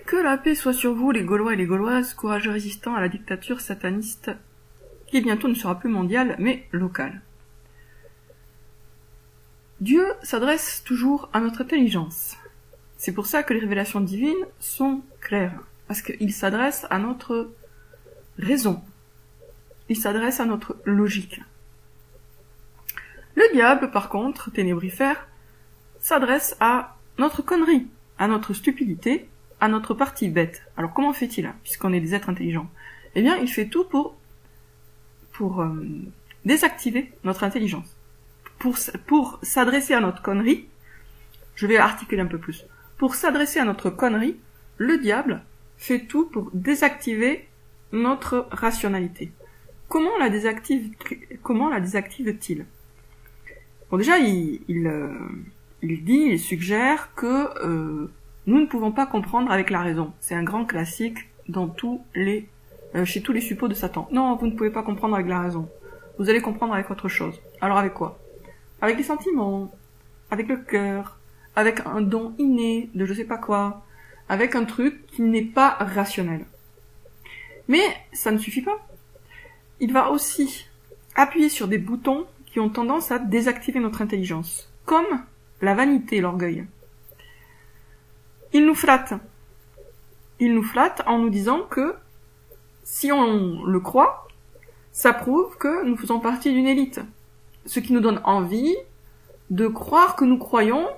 Que la paix soit sur vous, les Gaulois et les Gauloises, courageux résistants à la dictature sataniste, qui bientôt ne sera plus mondiale, mais locale. Dieu s'adresse toujours à notre intelligence. C'est pour ça que les révélations divines sont claires, parce qu'il s'adresse à notre raison. Il s'adresse à notre logique. Le diable, par contre, ténébrifère, s'adresse à notre connerie, à notre stupidité, à notre partie bête. Alors comment fait-il, puisqu'on est des êtres intelligents? Eh bien, il fait tout pour désactiver notre intelligence. Pour s'adresser à notre connerie, je vais articuler un peu plus. Pour s'adresser à notre connerie, le diable fait tout pour désactiver notre rationalité. Comment la désactive-t-il? Bon, déjà, il suggère que nous ne pouvons pas comprendre avec la raison. C'est un grand classique dans chez tous les suppôts de Satan. Non, vous ne pouvez pas comprendre avec la raison. Vous allez comprendre avec autre chose. Alors avec quoi? Avec les sentiments, avec le cœur, avec un don inné de je sais pas quoi, avec un truc qui n'est pas rationnel. Mais ça ne suffit pas. Il va aussi appuyer sur des boutons qui ont tendance à désactiver notre intelligence, comme la vanité et l'orgueil. Il nous flatte. Il nous flatte en nous disant que si on le croit, ça prouve que nous faisons partie d'une élite. Ce qui nous donne envie de croire que nous croyons,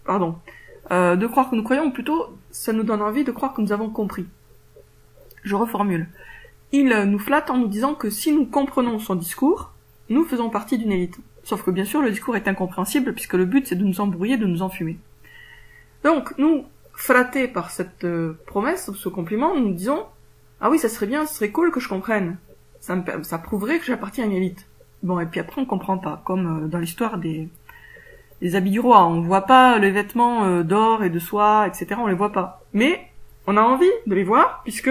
ou plutôt, ça nous donne envie de croire que nous avons compris. Je reformule. Il nous flatte en nous disant que si nous comprenons son discours, nous faisons partie d'une élite. Sauf que bien sûr, le discours est incompréhensible puisque le but c'est de nous embrouiller, de nous enfumer. Donc, nous, flattés par cette promesse, ce compliment, nous disons « Ah oui, ça serait bien, ce serait cool que je comprenne. Ça prouverait que j'appartiens à une élite. » Bon, et puis après on comprend pas, comme dans l'histoire des habits du roi, on voit pas les vêtements d'or et de soie, etc., on les voit pas. Mais on a envie de les voir, puisque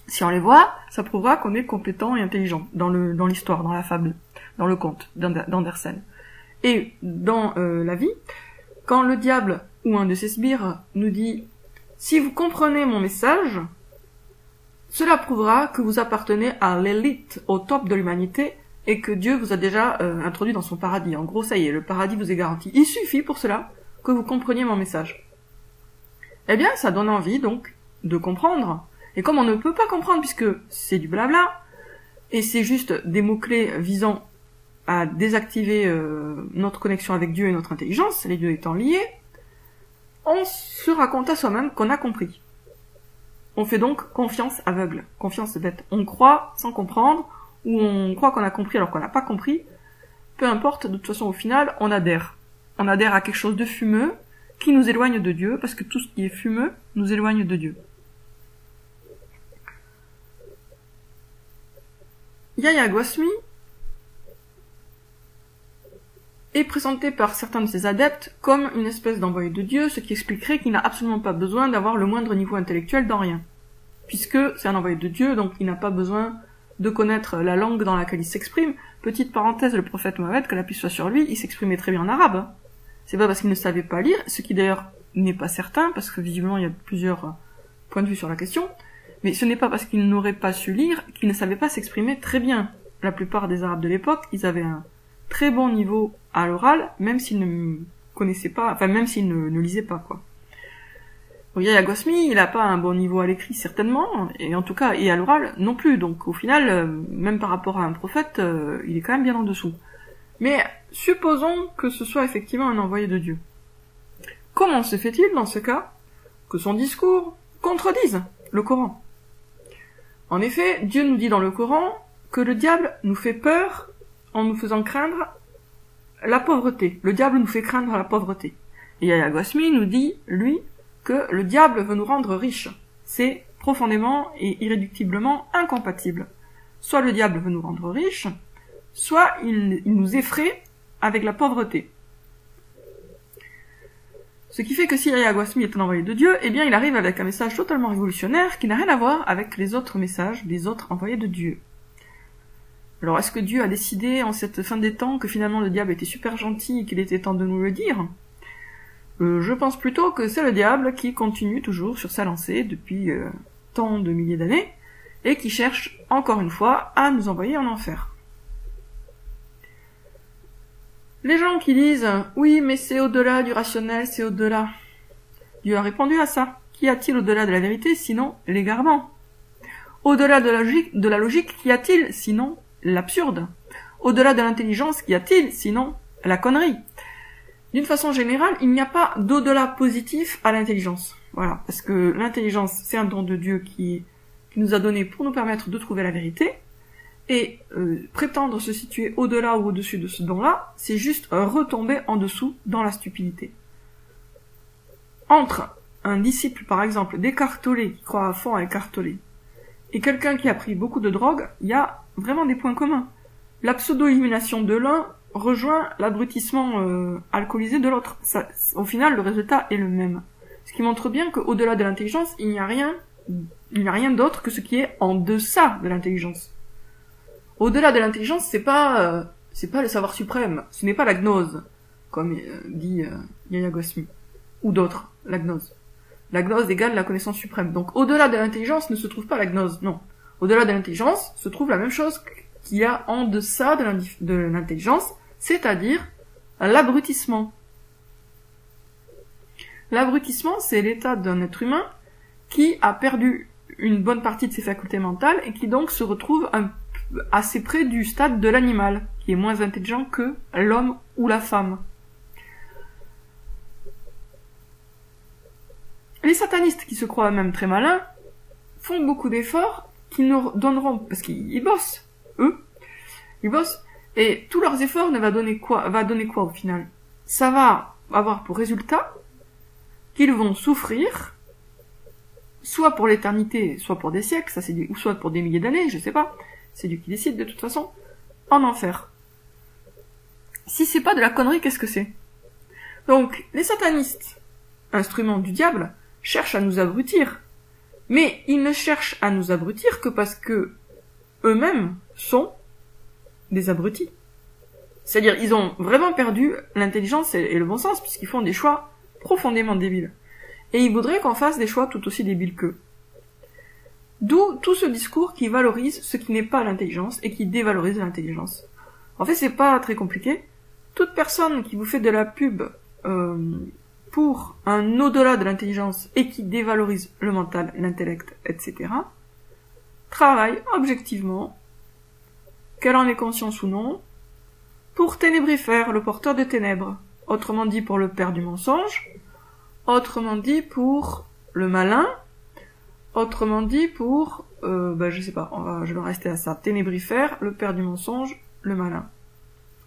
si on les voit, ça prouvera qu'on est compétent et intelligent dans l'histoire, dans la fable, dans le conte d'Andersen. Et dans la vie, quand le diable ou un de ses sbires nous dit « Si vous comprenez mon message, cela prouvera que vous appartenez à l'élite, au top de l'humanité, et que Dieu vous a déjà introduit dans son paradis. En gros, ça y est, le paradis vous est garanti. Il suffit pour cela que vous compreniez mon message. » Eh bien, ça donne envie, donc, de comprendre. Et comme on ne peut pas comprendre, puisque c'est du blabla, et c'est juste des mots-clés visant à désactiver notre connexion avec Dieu et notre intelligence, les deux étant liés, on se raconte à soi-même qu'on a compris. On fait donc confiance aveugle, confiance bête. On croit sans comprendre, ou on croit qu'on a compris alors qu'on n'a pas compris. Peu importe, de toute façon, au final, on adhère. On adhère à quelque chose de fumeux, qui nous éloigne de Dieu, parce que tout ce qui est fumeux nous éloigne de Dieu. Yahya Gosmi est présenté par certains de ses adeptes comme une espèce d'envoyé de Dieu, ce qui expliquerait qu'il n'a absolument pas besoin d'avoir le moindre niveau intellectuel dans rien. Puisque c'est un envoyé de Dieu, donc il n'a pas besoin de connaître la langue dans laquelle il s'exprime. Petite parenthèse, le prophète Mohammed, que la paix soit sur lui, il s'exprimait très bien en arabe. C'est pas parce qu'il ne savait pas lire, ce qui d'ailleurs n'est pas certain, parce que visiblement il y a plusieurs points de vue sur la question, mais ce n'est pas parce qu'il n'aurait pas su lire qu'il ne savait pas s'exprimer très bien. La plupart des arabes de l'époque, ils avaient un très bon niveau à l'oral, même s'ils ne connaissaient pas, enfin même s'ils ne lisaient pas, quoi. Yahya Gosmi, il n'a pas un bon niveau à l'écrit, certainement, et en tout cas, et à l'oral non plus, donc au final, même par rapport à un prophète, il est quand même bien en dessous. Mais supposons que ce soit effectivement un envoyé de Dieu. Comment se fait-il, dans ce cas, que son discours contredise le Coran? En effet, Dieu nous dit dans le Coran que le diable nous fait peur en nous faisant craindre la pauvreté. Le diable nous fait craindre la pauvreté. Et Yahya Gosmi nous dit, lui, que le diable veut nous rendre riches. C'est profondément et irréductiblement incompatible. Soit le diable veut nous rendre riches, soit il nous effraie avec la pauvreté. Ce qui fait que si Yahya Gosmi est un envoyé de Dieu, eh bien il arrive avec un message totalement révolutionnaire qui n'a rien à voir avec les autres messages des autres envoyés de Dieu. Alors est-ce que Dieu a décidé en cette fin des temps que finalement le diable était super gentil et qu'il était temps de nous le dire ? Je pense plutôt que c'est le diable qui continue toujours sur sa lancée depuis tant de milliers d'années, et qui cherche encore une fois à nous envoyer en enfer. Les gens qui disent « Oui, mais c'est au-delà du rationnel, c'est au-delà ». Dieu a répondu à ça. Qu'y a-t-il au-delà de la vérité, sinon l'égarement? Au-delà de la logique, qu'y a-t-il, sinon l'absurde? Au-delà de l'intelligence, qu'y a-t-il, sinon la connerie? D'une façon générale, il n'y a pas d'au-delà positif à l'intelligence. Voilà, parce que l'intelligence, c'est un don de Dieu qui nous a donné pour nous permettre de trouver la vérité, et prétendre se situer au-delà ou au-dessus de ce don-là, c'est juste retomber en dessous dans la stupidité. Entre un disciple, par exemple, d'Eckhart Tolle, qui croit à fond à Eckhart Tolle, et quelqu'un qui a pris beaucoup de drogue, il y a vraiment des points communs. La pseudo-illumination de l'un rejoint l'abrutissement alcoolisé de l'autre. Au final, le résultat est le même. Ce qui montre bien qu'au-delà de l'intelligence, il n'y a rien d'autre que ce qui est en deçà de l'intelligence. Au-delà de l'intelligence, c'est pas le savoir suprême, ce n'est pas la gnose, comme dit Yaya Gosmi, ou d'autres, la gnose. La gnose égale la connaissance suprême. Donc au-delà de l'intelligence ne se trouve pas la gnose, non. Au-delà de l'intelligence se trouve la même chose qu'il y a en deçà de l'intelligence, c'est-à-dire l'abrutissement. L'abrutissement, c'est l'état d'un être humain qui a perdu une bonne partie de ses facultés mentales et qui donc se retrouve assez près du stade de l'animal, qui est moins intelligent que l'homme ou la femme. Les satanistes, qui se croient même très malins, font beaucoup d'efforts qui nous donneront, parce qu'ils bossent, eux, ils bossent, et tous leurs efforts va donner quoi au final? Ça va avoir pour résultat qu'ils vont souffrir, soit pour l'éternité, soit pour des siècles, ou soit pour des milliers d'années, je sais pas, c'est Dieu qui décide de toute façon, en enfer. Si c'est pas de la connerie, qu'est-ce que c'est? Donc, les satanistes, instruments du diable, cherchent à nous abrutir. Mais ils ne cherchent à nous abrutir que parce que eux-mêmes sont des abrutis. C'est-à-dire, ils ont vraiment perdu l'intelligence et le bon sens, puisqu'ils font des choix profondément débiles. Et ils voudraient qu'on fasse des choix tout aussi débiles qu'eux. D'où tout ce discours qui valorise ce qui n'est pas l'intelligence et qui dévalorise l'intelligence. En fait, c'est pas très compliqué. Toute personne qui vous fait de la pub pour un au-delà de l'intelligence et qui dévalorise le mental, l'intellect, etc., travaille objectivement, qu'elle en ait conscience ou non, pour ténébrifère, le porteur de ténèbres. Autrement dit pour le père du mensonge, autrement dit pour le malin, autrement dit pour, je sais pas, je vais rester à ça. Ténébrifère, le père du mensonge, le malin.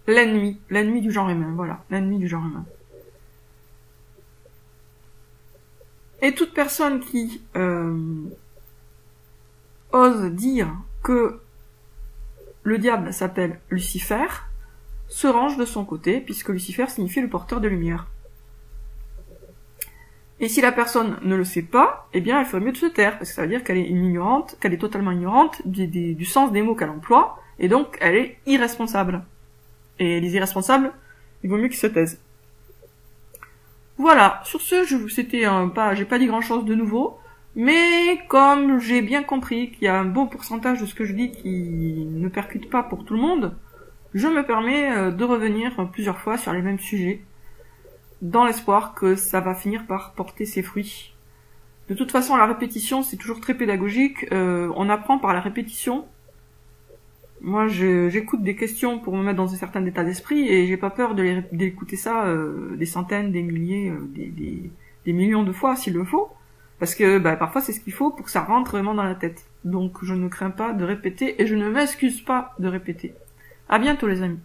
L'ennemi du genre humain, voilà, l'ennemi du genre humain. Et toute personne qui ose dire que le diable s'appelle Lucifer, se range de son côté, puisque Lucifer signifie le porteur de lumière. Et si la personne ne le sait pas, eh bien elle ferait mieux de se taire, parce que ça veut dire qu'elle est totalement ignorante du sens des mots qu'elle emploie, et donc elle est irresponsable. Et les irresponsables, il vaut mieux qu'ils se taisent. Voilà, sur ce, j'ai pas dit grand chose de nouveau, mais comme j'ai bien compris qu'il y a un bon pourcentage de ce que je dis qui ne percute pas pour tout le monde, je me permets de revenir plusieurs fois sur les mêmes sujets, dans l'espoir que ça va finir par porter ses fruits. De toute façon, la répétition, c'est toujours très pédagogique, on apprend par la répétition. Moi, j'écoute des questions pour me mettre dans un certain état d'esprit, et j'ai pas peur d'écouter ça des centaines, des milliers, des millions de fois s'il le faut, parce que parfois c'est ce qu'il faut pour que ça rentre vraiment dans la tête. Donc je ne crains pas de répéter, et je ne m'excuse pas de répéter. À bientôt les amis.